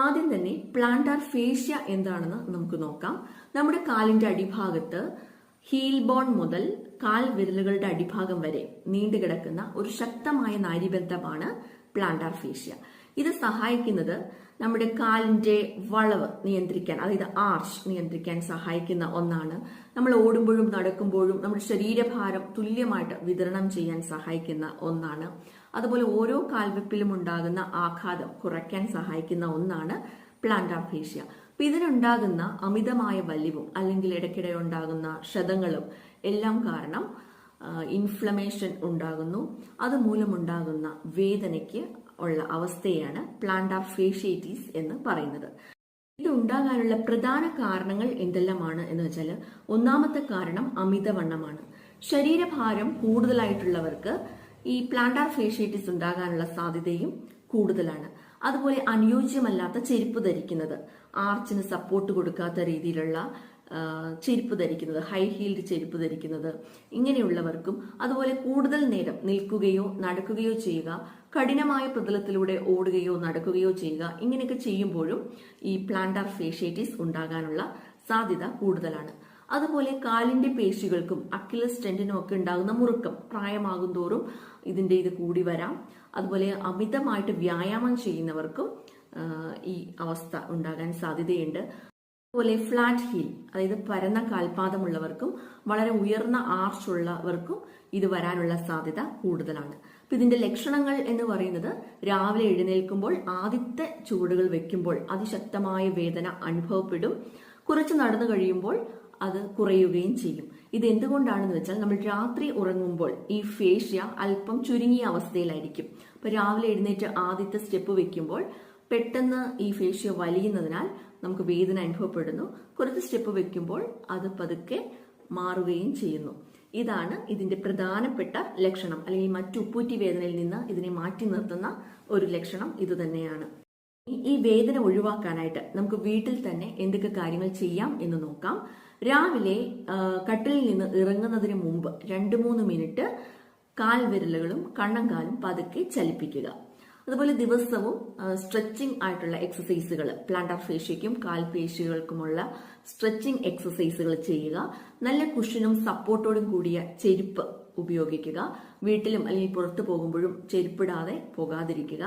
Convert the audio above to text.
ആദ്യം തന്നെ plantar fascia എന്താണെന്ന് നമുക്ക് നോക്കാം. നമ്മുടെ കാലിന്റെ അടിഭാഗത്ത് ഹീൽ ബോൺ മുതൽ കാൽ വിരലുകളുടെ അടിഭാഗം വരെ നീണ്ടുകിടക്കുന്ന ഒരു ശക്തമായ നാഡീബന്ധമാണ് പ്ലാന്റാർ ഫേഷ്യ. ഇത് സഹായിക്കുന്നത് നമ്മുടെ കാലിന്റെ വളവ് നിയന്ത്രിക്കാൻ, അതായത് ആർച്ച് നിയന്ത്രിക്കാൻ സഹായിക്കുന്ന ഒന്നാണ്. നമ്മൾ ഓടുമ്പോഴും നടക്കുമ്പോഴും നമ്മുടെ ശരീരഭാരം തുല്യമായിട്ട് വിതരണം ചെയ്യാൻ സഹായിക്കുന്ന ഒന്നാണ്. അതുപോലെ ഓരോ കാൽവെപ്പിലും ഉണ്ടാകുന്ന ആഘാതം കുറയ്ക്കാൻ സഹായിക്കുന്ന ഒന്നാണ് പ്ലാന്റാർ ഫേഷ്യ. അപ്പൊ ഇതിനുണ്ടാകുന്ന അമിതമായ വലിവും അല്ലെങ്കിൽ ഇടയ്ക്കിടെ ഉണ്ടാകുന്ന ക്ഷതങ്ങളും എല്ലാം കാരണം ഇൻഫ്ലമേഷൻ ഉണ്ടാകുന്നു. അതുമൂലമുണ്ടാകുന്ന വേദനയ്ക്ക് ഉള്ള അവസ്ഥയാണ് പ്ലാന്റാർ ഫേഷ്യേറ്റീസ് എന്ന് പറയുന്നത്. ഇത് ഉണ്ടാകാനുള്ള പ്രധാന കാരണങ്ങൾ എന്തെല്ലാമാണ് എന്ന് വെച്ചാൽ, ഒന്നാമത്തെ കാരണം അമിതവണ്ണമാണ്. ശരീരഭാരം കൂടുതലായിട്ടുള്ളവർക്ക് ഈ പ്ലാന്റാർ ഫേഷ്യേറ്റീസ് ഉണ്ടാകാനുള്ള സാധ്യതയും കൂടുതലാണ്. അതുപോലെ അനുയോജ്യമല്ലാത്ത ചെരുപ്പ് ധരിക്കുന്നത്, ആർച്ചിന് സപ്പോർട്ട് കൊടുക്കാത്ത രീതിയിലുള്ള ചെരുപ്പ് ധരിക്കുന്നത്, ഹൈ ഹീൽഡ് ചെരുപ്പ് ധരിക്കുന്നത്, ഇങ്ങനെയുള്ളവർക്കും അതുപോലെ കൂടുതൽ നേരം നിൽക്കുകയോ നടക്കുകയോ ചെയ്യുക, കഠിനമായ പ്രതലത്തിലൂടെ ഓടുകയോ നടക്കുകയോ ചെയ്യുക, ഇങ്ങനെയൊക്കെ ചെയ്യുമ്പോഴും ഈ പ്ലാന്റാർ ഫേഷ്യേറ്റീസ് ഉണ്ടാകാനുള്ള സാധ്യത കൂടുതലാണ്. അതുപോലെ കാലിന്റെ പേശികൾക്കും അക്കിലസ് ടെൻഡിനും ഒക്കെ ഉണ്ടാകുന്ന മുറുക്കം പ്രായമാകും തോറും ഇത് കൂടി വരാം. അതുപോലെ അമിതമായിട്ട് വ്യായാമം ചെയ്യുന്നവർക്കും ഈ അവസ്ഥ ഉണ്ടാകാൻ സാധ്യതയുണ്ട്. അതുപോലെ ഫ്ലാറ്റ് ഹീൽ, അതായത് പരന്ന കാൽപാദമുള്ളവർക്കും വളരെ ഉയർന്ന ആർച്ച് ഉള്ളവർക്കും ഇത് വരാനുള്ള സാധ്യത കൂടുതലാണ്. അപ്പൊ ഇതിന്റെ ലക്ഷണങ്ങൾ എന്ന് പറയുന്നത്, രാവിലെ എഴുന്നേൽക്കുമ്പോൾ ആദ്യത്തെ ചുവടുകൾ വെക്കുമ്പോൾ അതിശക്തമായ വേദന അനുഭവപ്പെടും. കുറച്ച് നടന്നു കഴിയുമ്പോൾ അത് കുറയുകയും ചെയ്യും. ഇത് എന്തുകൊണ്ടാണെന്ന് വെച്ചാൽ, നമ്മൾ രാത്രി ഉറങ്ങുമ്പോൾ ഈ ഫേഷ്യ അല്പം ചുരുങ്ങിയ അവസ്ഥയിലായിരിക്കും. അപ്പൊ രാവിലെ എഴുന്നേറ്റ് ആദ്യത്തെ സ്റ്റെപ്പ് വെക്കുമ്പോൾ പെട്ടെന്ന് ഈ ഫേഷ്യ വലിയുന്നതിനാൽ നമുക്ക് വേദന അനുഭവപ്പെടുന്നു. കുറച്ച് സ്റ്റെപ്പ് വെക്കുമ്പോൾ അത് പതുക്കെ മാറുകയും ചെയ്യുന്നു. ഇതാണ് ഇതിന്റെ പ്രധാനപ്പെട്ട ലക്ഷണം, അല്ലെങ്കിൽ മറ്റു ഉപ്പൂറ്റി വേദനയിൽ നിന്ന് ഇതിനെ മാറ്റി നിർത്തുന്ന ഒരു ലക്ഷണം ഇത് തന്നെയാണ്. ഈ വേദന ഒഴിവാക്കാനായിട്ട് നമുക്ക് വീട്ടിൽ തന്നെ എന്തൊക്കെ കാര്യങ്ങൾ ചെയ്യാം എന്ന് നോക്കാം. രാവിലെ കട്ടിലിൽ നിന്ന് ഇറങ്ങുന്നതിന് മുമ്പ് 2-3 മിനിറ്റ് കാൽ വിരലുകളും കണ്ണങ്കാലും പതുക്കെ ചലിപ്പിക്കുക. അതുപോലെ ദിവസവും സ്ട്രെച്ചിങ് ആയിട്ടുള്ള എക്സസൈസുകൾ, പ്ലാന്റാർ ഫേഷ്യയ്ക്കും കാൽപേശികൾക്കുമുള്ള സ്ട്രെച്ചിങ് എക്സസൈസുകൾ ചെയ്യുക. നല്ല കുഷനും സപ്പോർട്ടോടും കൂടിയ ചെരുപ്പ് ഉപയോഗിക്കുക. വീട്ടിലും അല്ലെങ്കിൽ പുറത്തു പോകുമ്പോഴും ചെരുപ്പിടാതെ പോകാതിരിക്കുക.